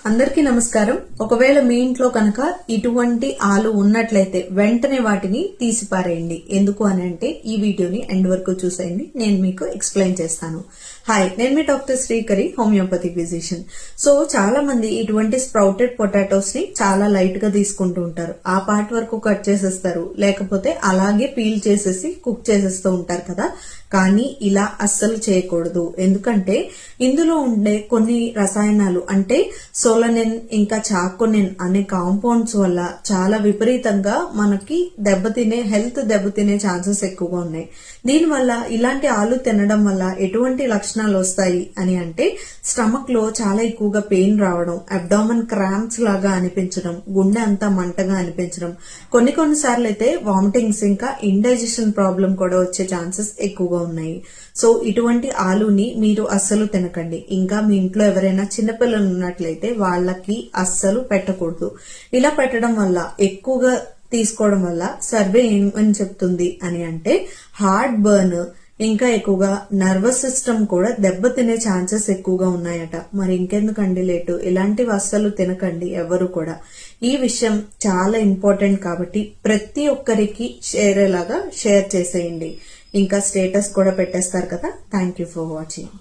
అందరికీ నమస్కారం. ఒకవేళ మీ ఇంట్లో కనుక ఇటువంటి ఆలు ఉన్నట్లయితే వెంటనే వాటిని తీసిపారేయండి. ఎందుకు అని అంటే ఈ వీడియోని ఎండ్ వరకు చూసేయండి, నేను మీకు ఎక్స్ప్లెయిన్ చేస్తాను. హాయ్, నేను మీ doctor Srikari, homeopathy physician. So చాలా మంది ఇటువంటి స్ప్రౌటెడ్ పొటాటోస్ ని చాలా లైట్ గా తీసుకుంటూ ఉంటారు. ఆ పార్ట్ వరకు కట్ చేసేస్తారు, లేకపోతే అలాగే పీల్ చేసేసి కుక్ చేసేస్తూ ఉంటారు కదా. కానీ ఇలా అస్సలు చేయకూడదు. ఎందుకంటే ఇందులో ఉండే కొన్ని రసాయనాలు అంటే సోలనిన్ ఇంకా చాకోనిన్ అనే కాంపౌండ్స్ వల్ల చాలా విపరీతంగా మనకి హెల్త్ దెబ్బతినే ఛాన్సెస్ ఎక్కువగా ఉన్నాయి. దీనివల్ల ఇలాంటి ఆలు తినడం వల్ల ఎటువంటి లక్షణాలు వస్తాయి అని అంటే స్టమక్ లో చాలా ఎక్కువగా పెయిన్ రావడం, అబ్డామన్ క్రాంప్స్ లాగా అనిపించడం, గుండె అంతా మంటగా అనిపించడం, కొన్నిసార్లు అయితే వామిటింగ్స్ ఇంకా ఇండైజెషన్ ప్రాబ్లం కూడా వచ్చే ఛాన్సెస్ ఎక్కువగా ఉన్నాయి. సో ఇటువంటి ఆలుని మీరు అస్సలు తినకండి. ఇంకా మీ ఇంట్లో ఎవరైనా చిన్నపిల్లలు ఉన్నట్లయితే వాళ్ళకి అస్సలు పెట్టకూడదు. ఇలా పెట్టడం వల్ల ఎక్కువగా తీసుకోవడం వల్ల సర్వే ఏమని చెప్తుంది అని అంటే హార్ట్ బర్న్, ఇంకా ఎక్కువగా నర్వస్ సిస్టమ్ కూడా దెబ్బతినే ఛాన్సెస్ ఎక్కువగా ఉన్నాయట. మరి ఇంకెందుకండి లేటు, ఇలాంటివి అస్సలు తినకండి ఎవరు కూడా. ఈ విషయం చాలా ఇంపార్టెంట్ కాబట్టి ప్రతి ఒక్కరికి షేర్ చేసేయండి. ఇంకా స్టేటస్ కూడా పెట్టేస్తారు కదా. Thank you for watching.